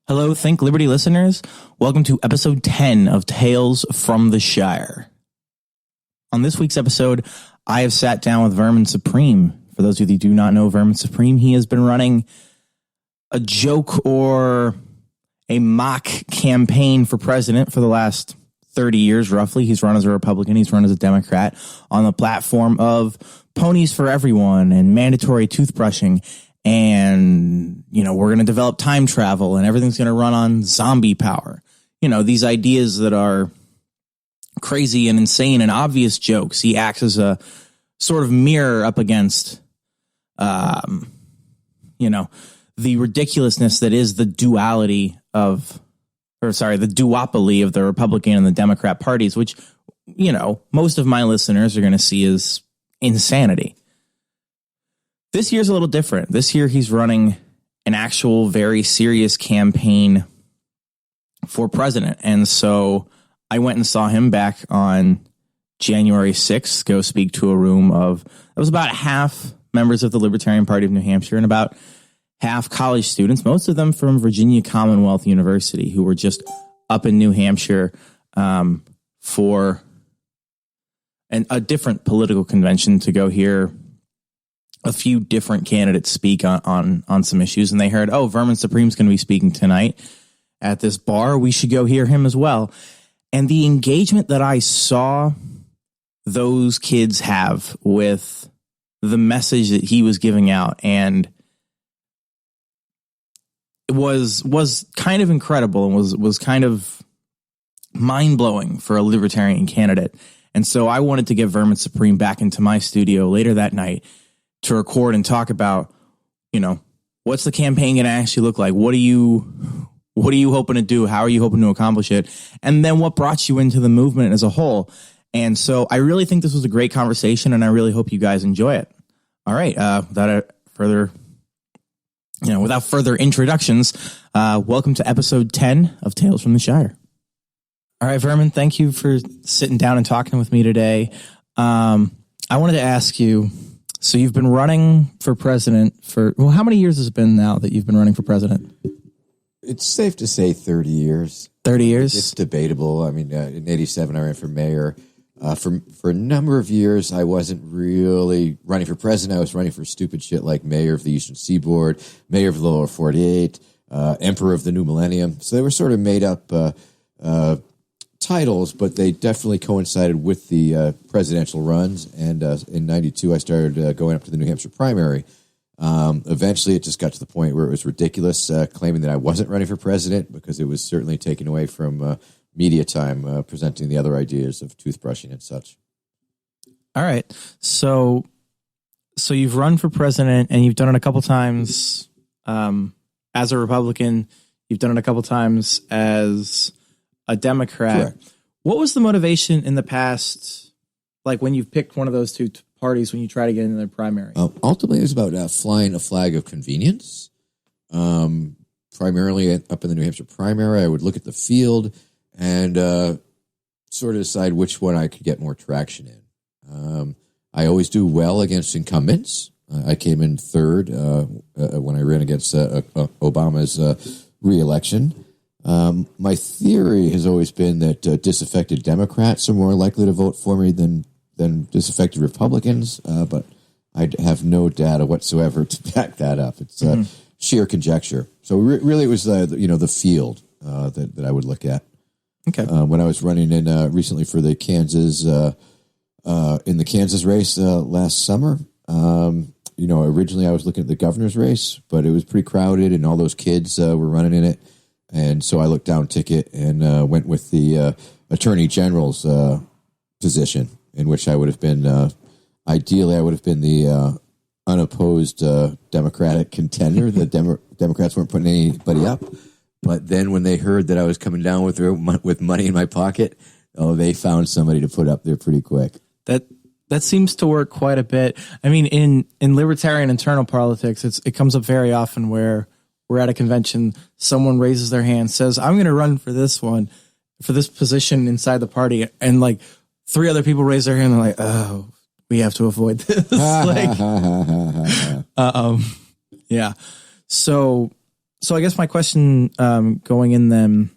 Hello, Think Liberty listeners. Welcome to episode 10 of Tales from the Shire. On this week's episode, I have sat down with Vermin Supreme. For those of you who do not know Vermin Supreme, he has been running a joke or a mock campaign for president for the last 30 years, roughly. He's run as a Republican. He's run as a Democrat on the platform of ponies for everyone and mandatory toothbrushing. And, we're going to develop time travel and everything's going to run on zombie power. These ideas that are crazy and insane and obvious jokes. He acts as a sort of mirror up against, the ridiculousness that is the duopoly of the Republican and the Democrat parties, which, most of my listeners are going to see as insanity. This year's a little different. This year he's running an actual very serious campaign for president. And so I went and saw him back on January 6th, go speak to a room of, it was about half members of the Libertarian Party of New Hampshire and about half college students, most of them from Virginia Commonwealth University, who were just up in New Hampshire for a different political convention to go hear a few different candidates speak on some issues. And they heard, Vermin Supreme's going to be speaking tonight at this bar. We should go hear him as well. And the engagement that I saw those kids have with the message that he was giving out, and it was kind of incredible and was kind of mind-blowing for a libertarian candidate. And so I wanted to get Vermin Supreme back into my studio later that night to record and talk about, what's the campaign going to actually look like? What are you hoping to do? How are you hoping to accomplish it? And then what brought you into the movement as a whole? And so I really think this was a great conversation, and I really hope you guys enjoy it. All right. Without further introductions, welcome to episode 10 of Tales from the Shire. All right, Vermin, thank you for sitting down and talking with me today. I wanted to ask you, so you've been running for president how many years has it been now that you've been running for president? It's safe to say 30 years. 30 years? It's debatable. I mean, in 87, I ran for mayor. For a number of years, I wasn't really running for president. I was running for stupid shit like mayor of the Eastern Seaboard, mayor of the Lower 48, emperor of the New Millennium. So they were sort of made up titles, but they definitely coincided with the presidential runs. And in 92, I started going up to the New Hampshire primary. Eventually, it just got to the point where it was ridiculous claiming that I wasn't running for president, because it was certainly taken away from media time presenting the other ideas of toothbrushing and such. All right. So you've run for president, and you've done it a couple times as a Republican. You've done it a couple times as a Democrat. Correct. What was the motivation in the past, like when you've picked one of those two parties when you try to get into their primary? Ultimately, it was about flying a flag of convenience. Primarily up in the New Hampshire primary, I would look at the field and sort of decide which one I could get more traction in. I always do well against incumbents. I came in third when I ran against Obama's re-election. My theory has always been that disaffected Democrats are more likely to vote for me than disaffected Republicans, but I have no data whatsoever to back that up. It's sheer conjecture. So really, it was the field that I would look at. Okay. When I was running in recently for the Kansas race last summer, originally I was looking at the governor's race, but it was pretty crowded, and all those kids were running in it. And so I looked down ticket and went with the attorney general's position, in which I would have been, ideally, I would have been the unopposed Democratic contender. The Democrats weren't putting anybody up. But then when they heard that I was coming down with money in my pocket, they found somebody to put up there pretty quick. That seems to work quite a bit. I mean, in libertarian internal politics, it comes up very often where we're at a convention, someone raises their hand, says, I'm going to run for this position inside the party. And like 3 other people raise their hand. And they're like, oh, we have to avoid this. Yeah. So So I guess my question going in then,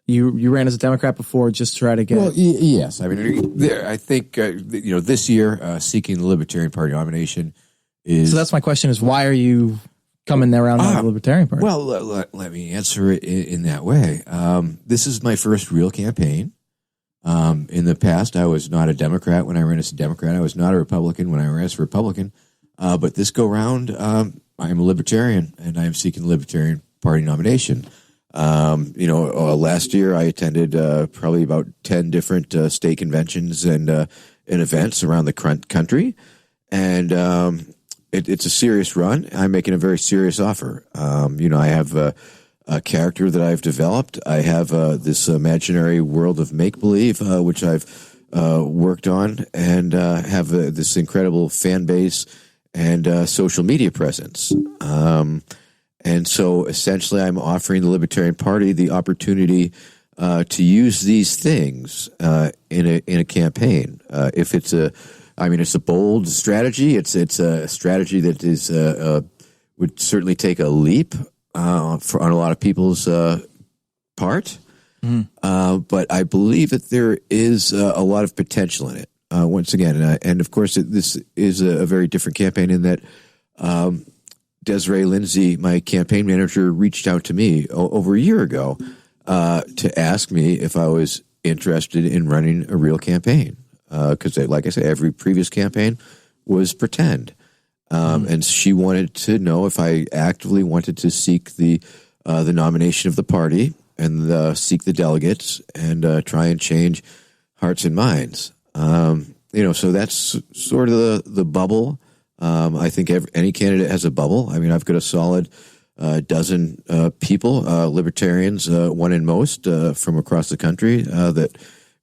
you ran as a Democrat before, just to try to get. Well, yes. I mean, I think this year seeking the Libertarian Party nomination is. So that's my question: is why are you coming around the Libertarian Party? Well, let me answer it in that way. This is my first real campaign. In the past, I was not a Democrat when I ran as a Democrat. I was not a Republican when I ran as a Republican. But this go round, I am a Libertarian, and I am seeking the Libertarian Party nomination. Last year I attended probably about 10 different state conventions and events around the country, and it's a serious run. I'm making a very serious offer. I have a character that I've developed. I have this imaginary world of make-believe, which I've worked on, and have this incredible fan base and social media presence. And so essentially I'm offering the Libertarian Party the opportunity to use these things in a campaign. If it's it's a bold strategy. It's a strategy that is would certainly take a leap on a lot of people's part. But I believe that there is a lot of potential in it. Once again, and of course, this is a very different campaign in that Desiree Lindsay, my campaign manager, reached out to me over a year ago to ask me if I was interested in running a real campaign. Because, like I said, every previous campaign was pretend. And she wanted to know if I actively wanted to seek the nomination of the party and seek the delegates and try and change hearts and minds. So that's sort of the bubble. I think any candidate has a bubble. I mean, I've got a solid dozen people, libertarians, one in most, from across the country that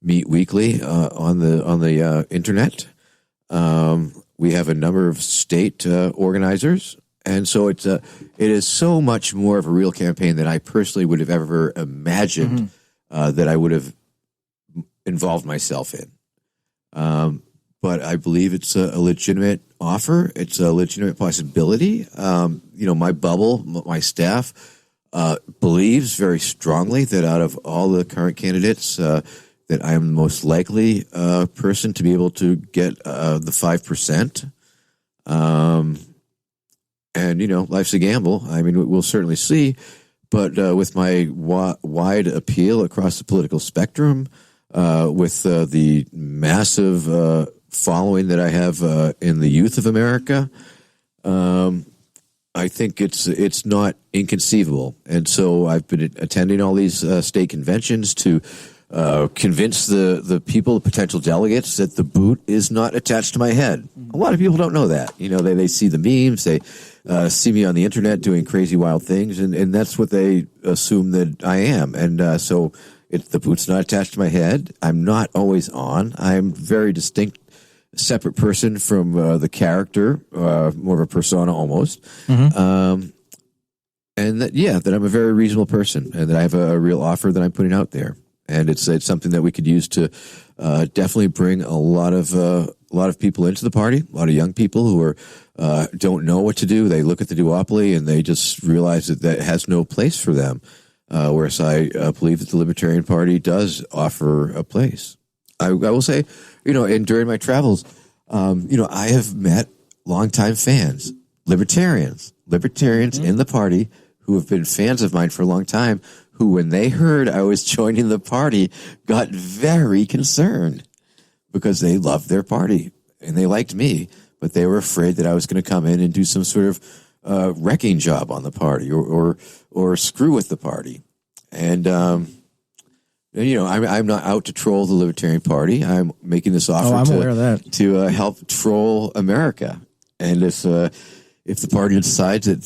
meet weekly on the internet. We have a number of state organizers, and so it is so much more of a real campaign than I personally would have ever imagined that I would have involved myself in. But I believe it's a legitimate offer. It's a legitimate possibility. My bubble, my staff, believes very strongly that out of all the current candidates, that I am the most likely person to be able to get the 5%. Life's a gamble. I mean, we'll certainly see. But with my wide appeal across the political spectrum, with the massive following that I have in the youth of America, I think it's not inconceivable. And so I've been attending all these state conventions to convince the people, the potential delegates, that the boot is not attached to my head. A lot of people don't know that. They see the memes, they see me on the internet doing crazy, wild things, and that's what they assume that I am. And so the boot's not attached to my head. I'm not always on. I'm very distinct, separate person from the character, more of a persona almost. And that I'm a very reasonable person, and that I have a real offer that I'm putting out there. And it's something that we could use to definitely bring a lot of people into the party, a lot of young people who are don't know what to do. They look at the duopoly and they just realize that has no place for them. Whereas I believe that the Libertarian Party does offer a place. I will say, and during my travels, I have met longtime fans, libertarians in the party who have been fans of mine for a long time, who, when they heard I was joining the party, got very concerned because they loved their party and they liked me, but they were afraid that I was going to come in and do some sort of wrecking job on the party or screw with the party. And, I'm not out to troll the Libertarian Party. I'm making this offer aware of that. To help troll America. And if the party decides that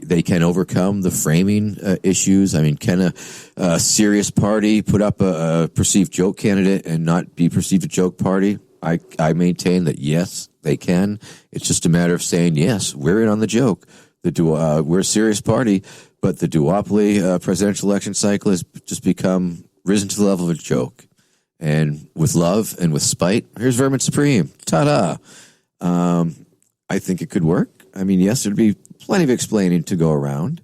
they can overcome the framing issues, I mean, can a serious party put up a perceived joke candidate and not be perceived a joke party? I maintain that yes, they can. It's just a matter of saying yes, we're in on the joke. We're a serious party, but the duopoly presidential election cycle has just become risen to the level of a joke. And with love and with spite, here's Vermin Supreme. Ta-da! I think it could work. I mean, yes, there'd be plenty of explaining to go around.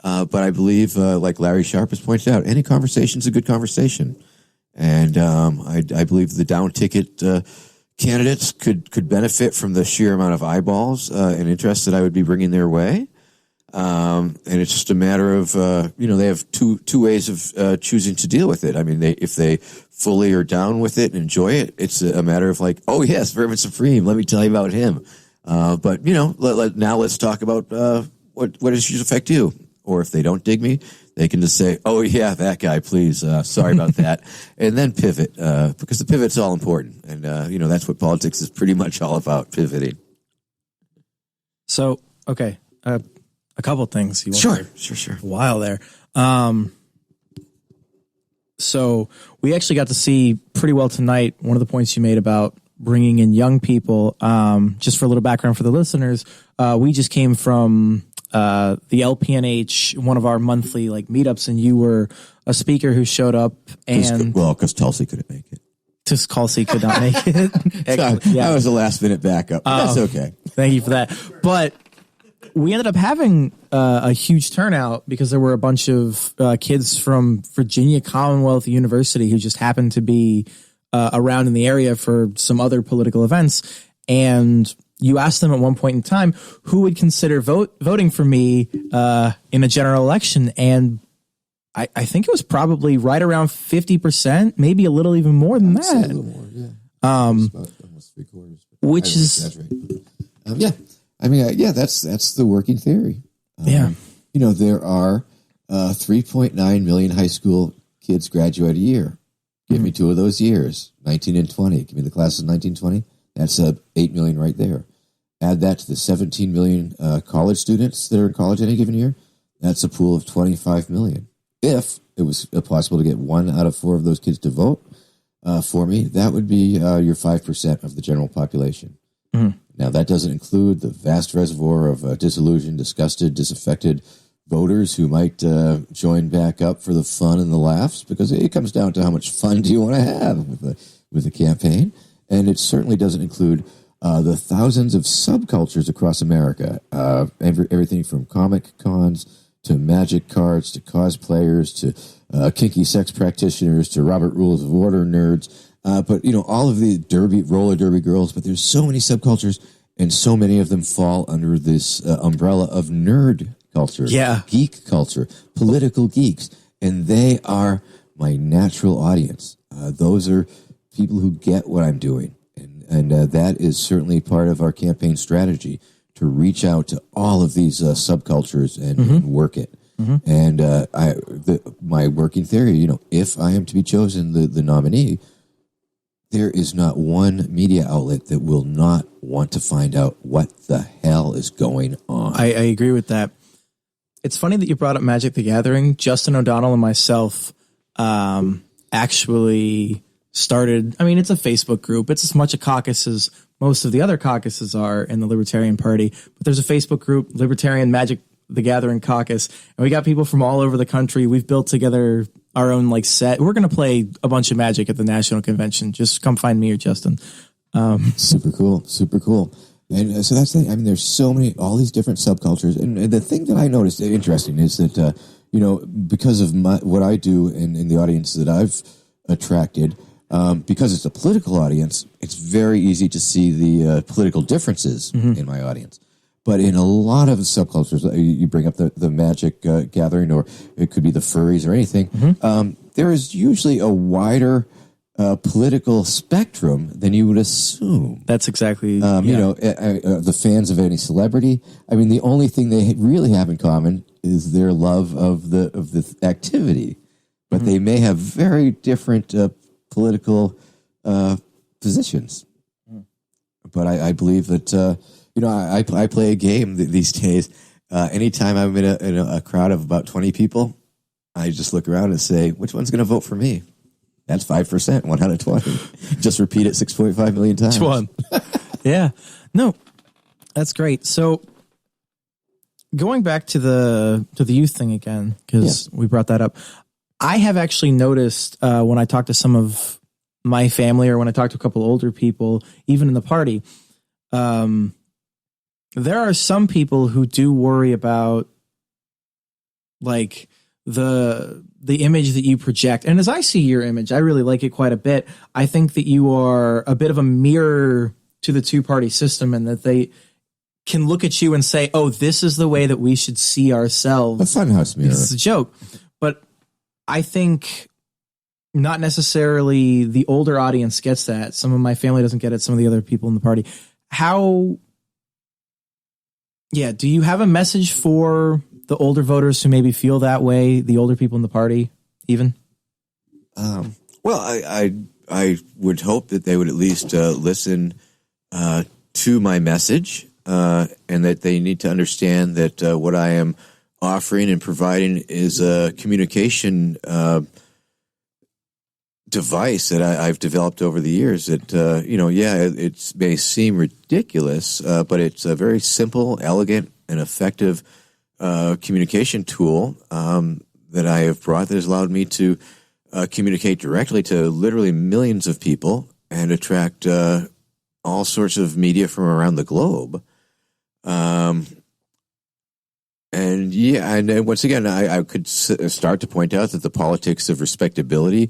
But I believe, like Larry Sharp has pointed out, any conversation is a good conversation. And I believe the down ticket candidates could benefit from the sheer amount of eyeballs and interest that I would be bringing their way. And it's just a matter of, they have two ways of choosing to deal with it. I mean, if they fully are down with it and enjoy it, it's a matter of like, oh, yes, Vermin Supreme, let me tell you about him. But, now let's talk about what issues affect you. Or if they don't dig me, they can just say, oh, yeah, that guy, please. Sorry about that. And then pivot, because the pivot's all important. And, that's what politics is pretty much all about, pivoting. So, okay, a couple things. Sure. A while there. So we actually got to see pretty well tonight one of the points you made about bringing in young people. Just for a little background for the listeners, we just came from the LPNH, one of our monthly meetups, and you were a speaker who showed up. And because Tulsi couldn't make it. Just Tulsi could not make it. That was a last minute backup. That's okay. Thank you for that. But we ended up having a huge turnout because there were a bunch of kids from Virginia Commonwealth University who just happened to be around in the area for some other political events. And you asked them at one point in time who would consider voting for me in a general election. And I think it was probably right around 50%, maybe a little even more than that. A little more, yeah. Almost 3/4. Which is... yeah. I mean, that's the working theory. There are 3.9 million high school kids graduate a year. Give me 2 of those years, 19 and 20. Give me the class of 1920. That's 8 million right there. Add that to the 17 million college students that are in college any given year. That's a pool of 25 million. If it was possible to get 1 out of 4 of those kids to vote for me, that would be your 5% of the general population. Mm-hmm. Now, that doesn't include the vast reservoir of disillusioned, disgusted, disaffected voters who might join back up for the fun and the laughs, because it comes down to how much fun do you want to have with the campaign. And it certainly doesn't include the thousands of subcultures across America, everything from comic cons to magic cards to cosplayers to kinky sex practitioners to Robert Rules of Order nerds. But all of the roller derby girls, but there's so many subcultures, and so many of them fall under this umbrella of nerd culture, geek culture, political geeks, and they are my natural audience. Those are people who get what I'm doing, and that is certainly part of our campaign strategy, to reach out to all of these subcultures and work it. Mm-hmm. And my working theory, if I am to be chosen the nominee, there is not one media outlet that will not want to find out what the hell is going on. I agree with that. It's funny that you brought up Magic the Gathering. Justin O'Donnell and myself actually started, it's a Facebook group. It's as much a caucus as most of the other caucuses are in the Libertarian Party. But there's a Facebook group, Libertarian Magic the Gathering Caucus, and we got people from all over the country. We've built together our own set. We're going to play a bunch of Magic at the national convention. Just come find me or Justin. Super cool. And so that's the thing. There's so many, all these different subcultures. And the thing that I noticed interesting is that, because of what I do in the audience that I've attracted, because it's a political audience, it's very easy to see the political differences in my audience. But in a lot of subcultures, you bring up the Magic Gathering, or it could be the furries or anything, there is usually a wider political spectrum than you would assume. That's exactly, the fans of any celebrity. The only thing they really have in common is their love of the activity. But they may have very different political positions. But I believe that... I play a game these days. Anytime I'm in a crowd of about 20 people, I just look around and say, which one's going to vote for me? That's 5%, 1 out of 20. Just repeat it 6.5 million times. Which one? Yeah. No, that's great. So going back to the youth thing again, because we brought that up, I have actually noticed when I talk to some of my family, or when I talk to a couple older people, even in the party, there are some people who do worry about like the image that you project. And as I see your image, I really like it quite a bit. I think that you are a bit of a mirror to the two-party system, and that they can look at you and say, oh, this is the way that we should see ourselves. A funhouse mirror. This is a joke. But I think not necessarily the older audience gets that. Some of my family doesn't get it. Some of the other people in the party. Do you have a message for the older voters who maybe feel that way, the older people in the party even? Well, I would hope that they would at least listen to my message, and that they need to understand that what I am offering and providing is a communication device that I've developed over the years that, it may seem ridiculous, but it's a very simple, elegant, and effective communication tool that I have brought that has allowed me to communicate directly to literally millions of people and attract all sorts of media from around the globe. And once again, I could start to point out that the politics of respectability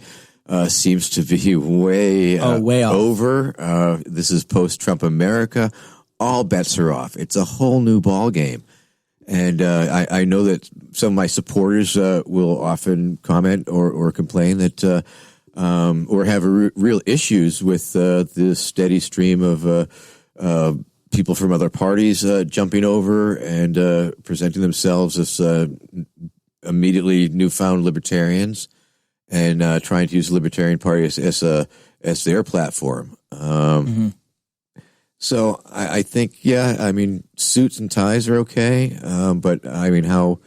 seems to be way off. over. This is post-Trump America. All bets are off. It's a whole new ball game. And I know that some of my supporters will often comment or complain that or have real issues with the steady stream of people from other parties jumping over and presenting themselves as immediately newfound libertarians and trying to use the Libertarian Party as their platform. So I think, suits and ties are okay, but how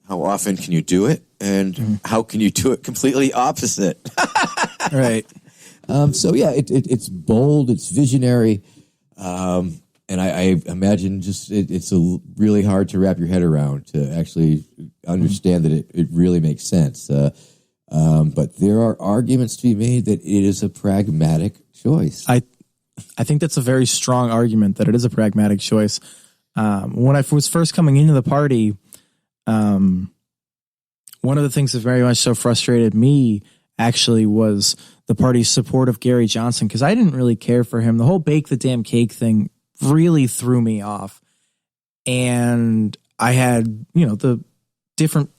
often can you do it, and how can you do it completely opposite? Right. It's bold, it's visionary, and I imagine it's really hard to wrap your head around to actually understand that it really makes sense. But there are arguments to be made that it is a pragmatic choice. I think that's a very strong argument that it is a pragmatic choice. When I was first coming into the party, one of the things that very much so frustrated me actually was the party's support of Gary Johnson, because I didn't really care for him. The whole bake the damn cake thing really threw me off. And I had, the different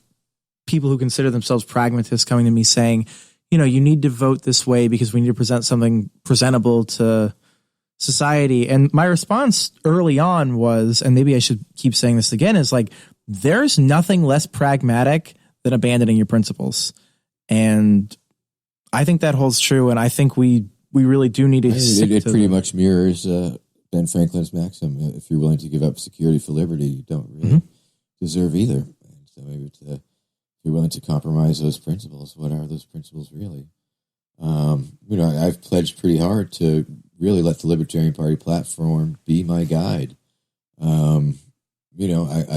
people who consider themselves pragmatists coming to me saying, you need to vote this way because we need to present something presentable to society. And my response early on was, and maybe I should keep saying this again, is like, there's nothing less pragmatic than abandoning your principles. And I think that holds true. And I think we really do need to it pretty much mirrors Ben Franklin's maxim. If you're willing to give up security for liberty, you don't really deserve either. And so maybe if you're willing to compromise those principles, what are those principles really? I've pledged pretty hard to really let the Libertarian Party platform be my guide. I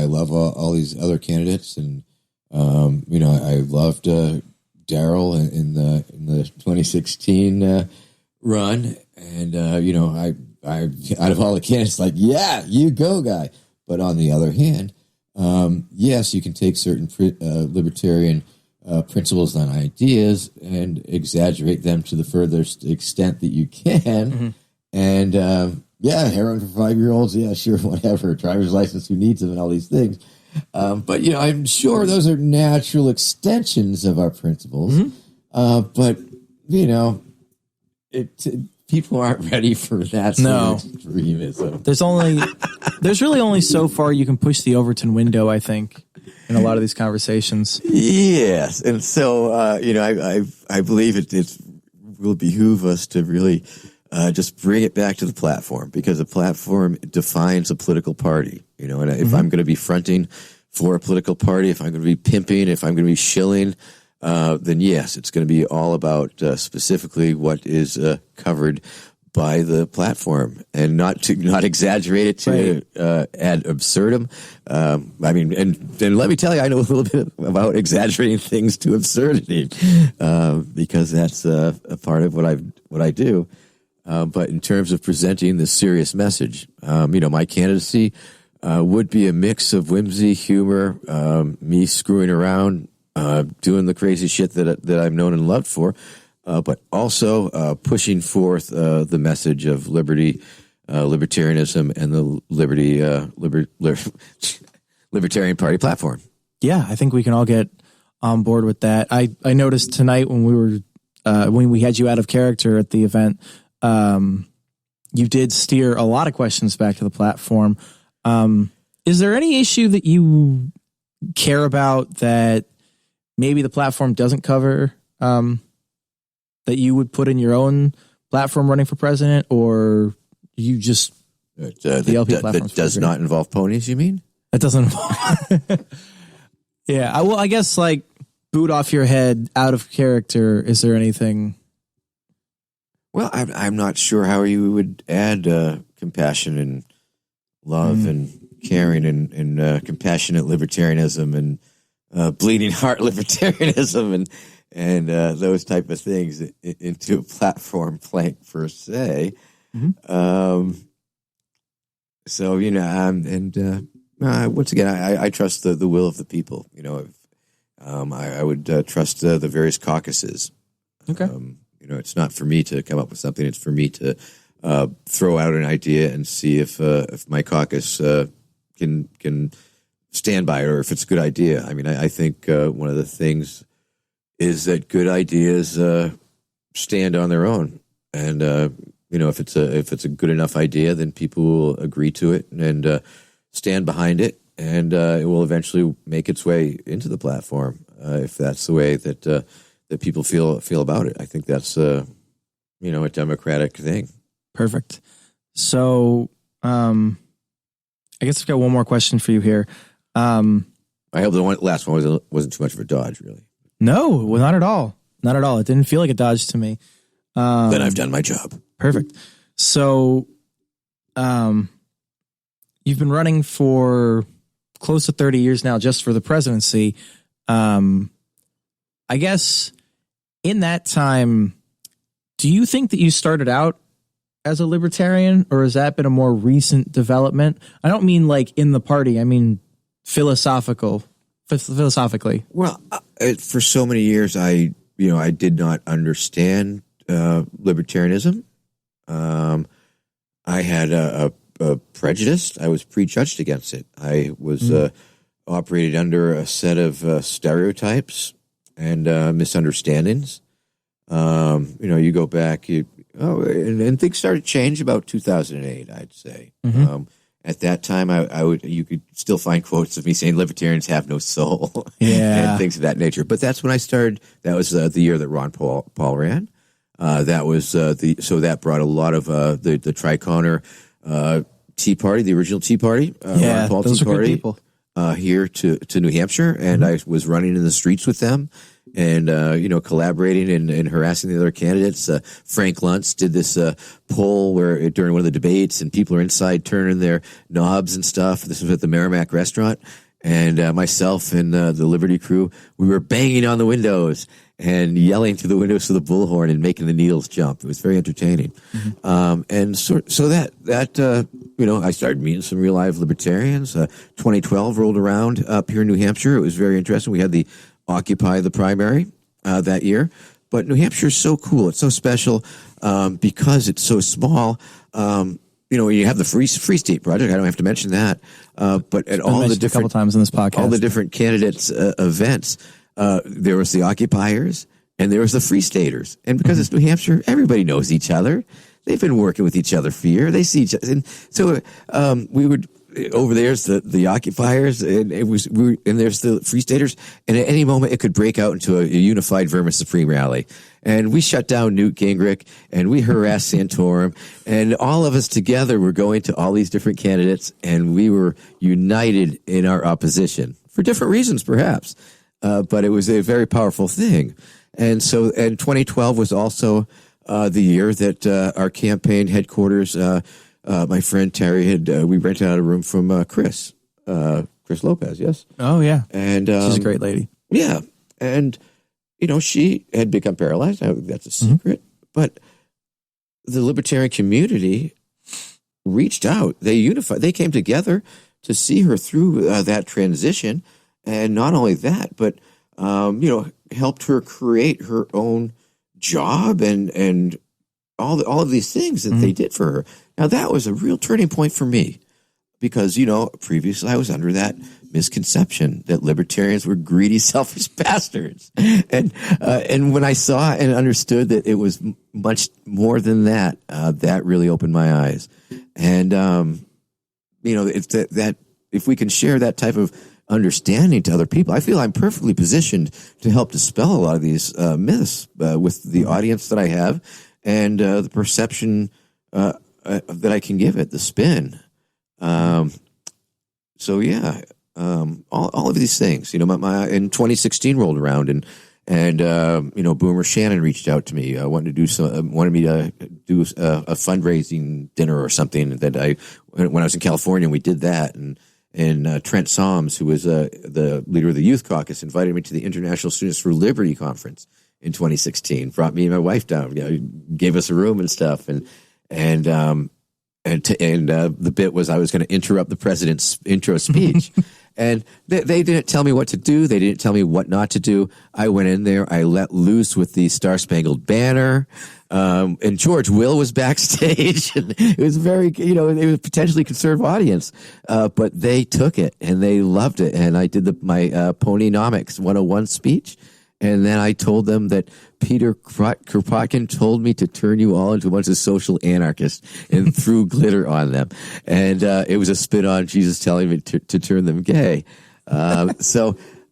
love all these other candidates, and I loved Daryl in the 2016 run, and I out of all the candidates, like, yeah, you go, guy. But on the other hand, yes, you can take certain libertarian principles and ideas and exaggerate them to the furthest extent that you can. And heroin for 5-year-olds, yeah, sure, whatever. Driver's license, who needs them, and all these things. But I'm sure those are natural extensions of our principles. But people aren't ready for that sort of extremism. There's really only so far you can push the Overton window, I think, in a lot of these conversations. Yes, and so I believe it will behoove us to really just bring it back to the platform, because the platform defines a political party. And if I'm going to be fronting for a political party, if I'm going to be pimping, if I'm going to be shilling, then yes, it's going to be all about specifically what is covered by the platform, and not exaggerate it to ad absurdum. And let me tell you, I know a little bit about exaggerating things to absurdity, because that's a part of what I do. But in terms of presenting this serious message, my candidacy would be a mix of whimsy, humor, me screwing around, doing the crazy shit that I'm known and loved for, but also pushing forth the message of liberty, libertarianism, and the Libertarian Party platform. Yeah, I think we can all get on board with that. I noticed tonight when we had you out of character at the event, you did steer a lot of questions back to the platform. Is there any issue that you care about that maybe the platform doesn't cover, that you would put in your own platform running for president, or you just the LP platform that does not involve ponies? You mean that doesn't involve? Yeah, I guess like boot off your head, out of character. Is there anything? Well, I'm not sure how you would add compassion and love and caring and compassionate libertarianism and bleeding heart libertarianism and those type of things into a platform plank per se. So once again, I trust the will of the people. I would trust the various caucuses. Okay. It's not for me to come up with something. It's for me to throw out an idea and see if my caucus can stand by it, or if it's a good idea. I mean, I think one of the things is that good ideas stand on their own, and if it's a good enough idea, then people will agree to it and stand behind it, and it will eventually make its way into the platform if that's the way that people feel about it. I think that's a democratic thing. Perfect. So, I guess I've got one more question for you here. I hope the last one wasn't too much of a dodge, really. No, well, not at all. Not at all. It didn't feel like a dodge to me. Then I've done my job. Perfect. So, you've been running for close to 30 years now, just for the presidency. I guess in that time, do you think that you started out as a libertarian, or has that been a more recent development? I don't mean like in the party. I mean philosophically. Well, for so many years, I did not understand libertarianism. I had a prejudice. I was prejudged against it. I was operated under a set of stereotypes and misunderstandings. You go back, and things started to change about 2008, I'd say. At that time, you could still find quotes of me saying libertarians have no soul, and things of that nature. But that's when I started. That was the year that Ron Paul ran. That was so that brought a lot of the Tricorner Tea Party, the original Tea Party, Ron Paul those Tea are good Party, people. Here to New Hampshire, and I was running in the streets with them. And, collaborating and harassing the other candidates. Frank Luntz did this poll during one of the debates, and people are inside turning their knobs and stuff. This was at the Merrimack restaurant. And myself and the Liberty crew, we were banging on the windows and yelling through the windows of the bullhorn and making the needles jump. It was very entertaining. And so that I started meeting some real live libertarians. 2012 rolled around up here in New Hampshire. It was very interesting. We had the Occupy the primary that year. But New Hampshire is so cool. It's so special because it's so small. You have the Free State Project. I don't have to mention that. But at all the different, a couple times in this podcast, all the different candidates' events, there was the Occupiers and there was the Free Staters. And because it's New Hampshire, everybody knows each other. They've been working with each other for years. They see each other. And so we would. Over there's the Occupiers, and there's the Free Staters, and at any moment it could break out into a unified Vermin Supreme rally. And we shut down Newt Gingrich, and we harassed Santorum, and all of us together were going to all these different candidates, and we were united in our opposition for different reasons, perhaps. But it was a very powerful thing. And 2012 was also the year that our campaign headquarters. My friend Terry we rented out a room from Chris Lopez, yes? Oh, yeah. And she's a great lady. Yeah. And, she had become paralyzed. That's a secret. But the libertarian community reached out. They unified. They came together to see her through that transition, and not only that, but helped her create her own job and all of these things that they did for her. Now that was a real turning point for me, because previously I was under that misconception that libertarians were greedy, selfish bastards, and when I saw and understood that it was much more than that, that really opened my eyes. And it's that if we can share that type of understanding to other people, I feel I'm perfectly positioned to help dispel a lot of these myths with the audience that I have, and the perception that I can give it, the spin. All of these things, my in 2016 rolled around, and Boomer Shannon reached out to me, wanted me to do a fundraising dinner or something that when I was in California, we did that, and Trent Soms, who was the leader of the Youth Caucus, invited me to the International Students for Liberty conference in 2016. Brought me and my wife down, gave us a room and stuff, and the bit was I was going to interrupt the president's intro speech. And they didn't tell me what to do. They didn't tell me what not to do. I went in there. I let loose with the Star-Spangled Banner. And George Will was backstage. And it was it was a potentially conservative audience. But they took it and they loved it. And I did my Ponynomics 101 speech. And then I told them that Peter Kropotkin told me to turn you all into a bunch of social anarchists, and threw glitter on them. And it was a spin on Jesus telling me to turn them gay. And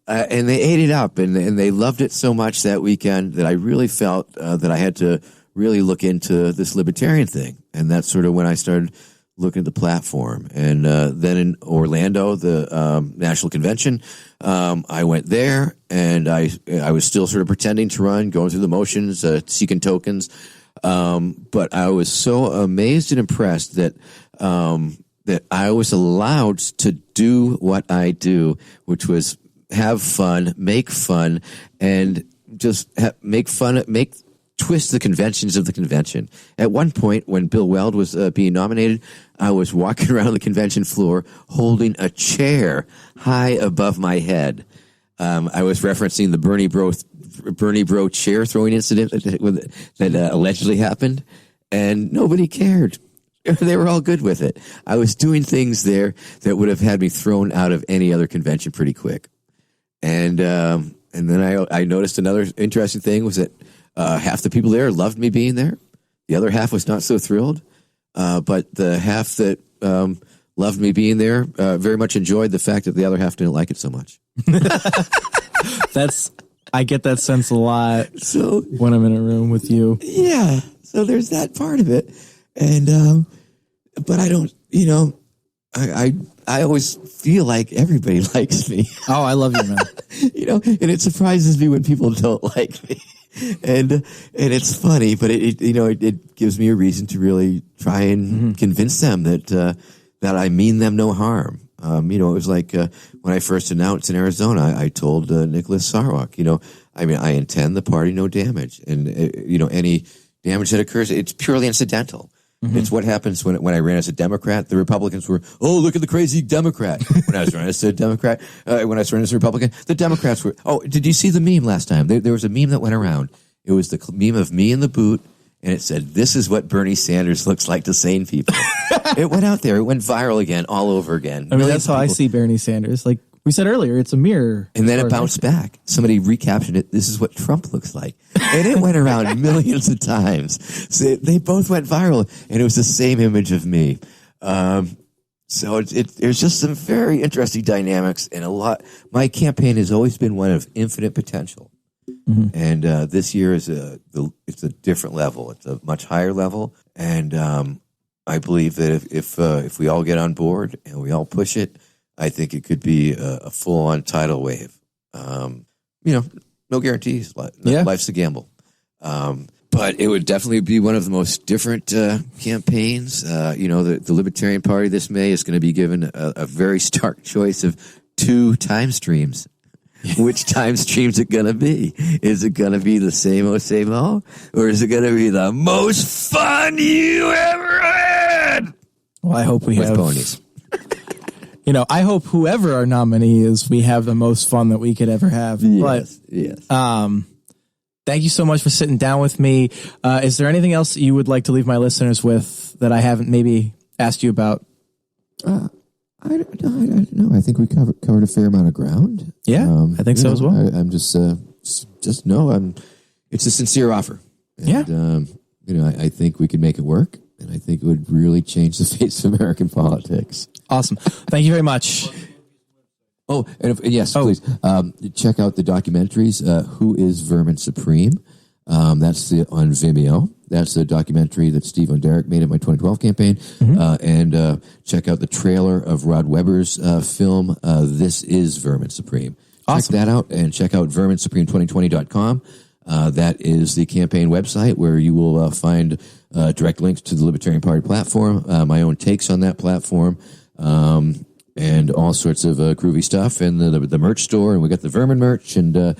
they ate it up, and they loved it so much that weekend that I really felt that I had to really look into this libertarian thing. And that's sort of when I started looking at the platform. And then in Orlando, the National Convention, I went there, and I was still sort of pretending to run, going through the motions, seeking tokens. But I was so amazed and impressed that I was allowed to do what I do, which was have fun, and just twist the conventions of the convention. At one point, when Bill Weld was being nominated, I was walking around the convention floor holding a chair high above my head. I was referencing the Bernie Bro chair throwing incident that allegedly happened, and nobody cared. They were all good with it. I was doing things there that would have had me thrown out of any other convention pretty quick. And then I noticed another interesting thing was that half the people there loved me being there. The other half was not so thrilled. But the half that loved me being there very much enjoyed the fact that the other half didn't like it so much. I get that sense a lot when I'm in a room with you. Yeah. So there's that part of it. And, but I don't, I always feel like everybody likes me. Oh, I love you, man. And it surprises me when people don't like me. And it's funny, but it gives me a reason to really try and convince them that I mean them no harm. It was like when I first announced in Arizona, I told Nicholas Sarwak, I intend the party no damage, and any damage that occurs, it's purely incidental. Mm-hmm. It's what happens when I ran as a Democrat. The Republicans were, oh, look at the crazy Democrat. When I was running as a Democrat, when I was running as a Republican, the Democrats were, oh, did you see the meme last time? There was a meme that went around. It was the meme of me in the boot, and it said, this is what Bernie Sanders looks like to sane people. It went out there. It went viral again, all over again. I mean, that's how I see Bernie Sanders. Like we said earlier, it's a mirror. And then it bounced back. Somebody recaptioned it. This is what Trump looks like. And it went around millions of times. So they both went viral, and it was the same image of me. So there's just some very interesting dynamics, and my campaign has always been one of infinite potential. Mm-hmm. And this year it's a different level. It's a much higher level. And I believe that if we all get on board and we all push it, I think it could be a full-on tidal wave. No guarantees. Life's a gamble. But it would definitely be one of the most different campaigns. The Libertarian Party this May is going to be given a very stark choice of 2 time streams. Which time stream's it going to be? Is it going to be the same old, or is it going to be the most fun you ever had? Well, I hope we have ponies. I hope whoever our nominee is, we have the most fun that we could ever have. Yes, But, yes. Thank you so much for sitting down with me. Is there anything else you would like to leave my listeners with that I haven't maybe asked you about? I don't know. I think we covered a fair amount of ground. Yeah, I think so as well. I'm just it's a sincere offer. And, I think we could make it work, and I think it would really change the face of American politics. Awesome. Thank you very much. Oh, and please check out the documentaries. Who is Vermin Supreme? That's on Vimeo. That's the documentary that Steve O'Derrick made at my 2012 campaign. And check out the trailer of Rod Webber's film, This is Vermin Supreme. Awesome. Check that out, and check out verminsupreme2020.com. That is the campaign website where you will find direct links to the Libertarian Party platform, my own takes on that platform, and all sorts of groovy stuff, and the merch store, and we got the Vermin merch, and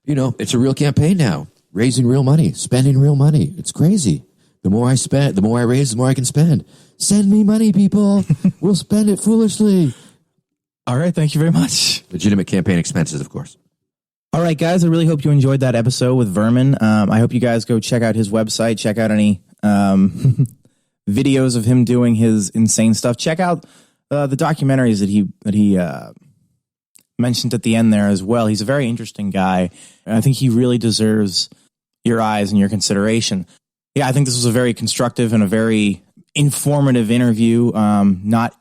it's a real campaign now. Raising real money, spending real money. It's crazy. The more I spend, the more I raise, the more I can spend. Send me money, people. We'll spend it foolishly. All right. Thank you very much. Legitimate campaign expenses, of course. All right, guys. I really hope you enjoyed that episode with Vermin. I hope you guys go check out his website. Check out any videos of him doing his insane stuff. Check out the documentaries that he mentioned at the end there as well. He's a very interesting guy. And I think he really deserves your eyes and your consideration. Yeah, I think this was a very constructive and a very informative interview. Not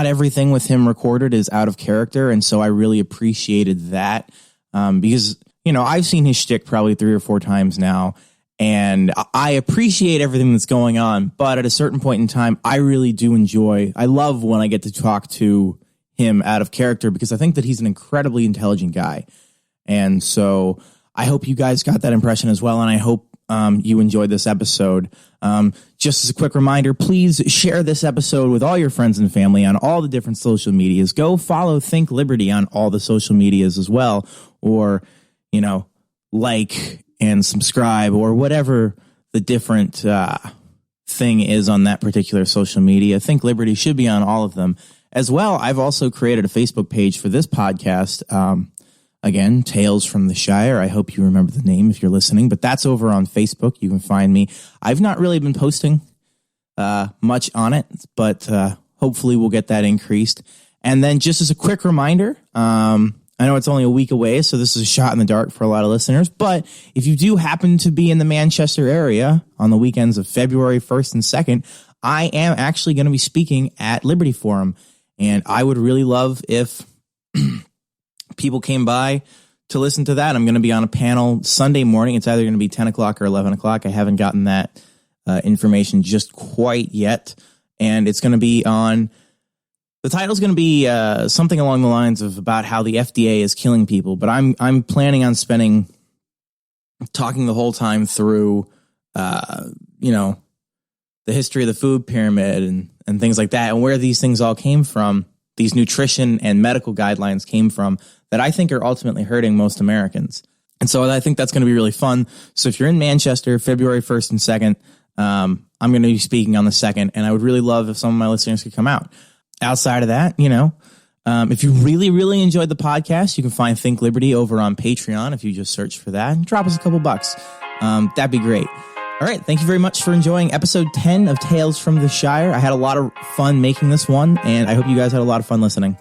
everything with him recorded is out of character, and so I really appreciated that because, I've seen his shtick probably 3 or 4 times now, and I appreciate everything that's going on, but at a certain point in time, I really do I love when I get to talk to him out of character, because I think that he's an incredibly intelligent guy. And so I hope you guys got that impression as well, and I hope you enjoyed this episode. Just as a quick reminder, please share this episode with all your friends and family on all the different social medias. Go follow Think Liberty on all the social medias as well, or, like and subscribe, or whatever the different thing is on that particular social media. Think Liberty should be on all of them. As well, I've also created a Facebook page for this podcast. Again, Tales from the Shire. I hope you remember the name if you're listening, but that's over on Facebook. You can find me. I've not really been posting much on it, but hopefully we'll get that increased. And then just as a quick reminder, I know it's only a week away, so this is a shot in the dark for a lot of listeners, but if you do happen to be in the Manchester area on the weekends of February 1st and 2nd, I am actually going to be speaking at Liberty Forum. And I would really love if people came by to listen to that. I'm going to be on a panel Sunday morning. It's either going to be 10 o'clock or 11 o'clock. I haven't gotten that information just quite yet. And it's going to be the title's going to be something along the lines of about how the FDA is killing people. But I'm planning on talking the whole time through, the history of the food pyramid and things like that, and where these things all came from, these nutrition and medical guidelines came from, that I think are ultimately hurting most Americans. And so I think that's going to be really fun. So if you're in Manchester, February 1st and 2nd, I'm going to be speaking on the 2nd, and I would really love if some of my listeners could come out. Outside of that, if you really, really enjoyed the podcast, you can find Think Liberty over on Patreon. If you just search for that and drop us a couple bucks, that'd be great. All right. Thank you very much for enjoying episode 10 of Tales from the Shire. I had a lot of fun making this one, and I hope you guys had a lot of fun listening.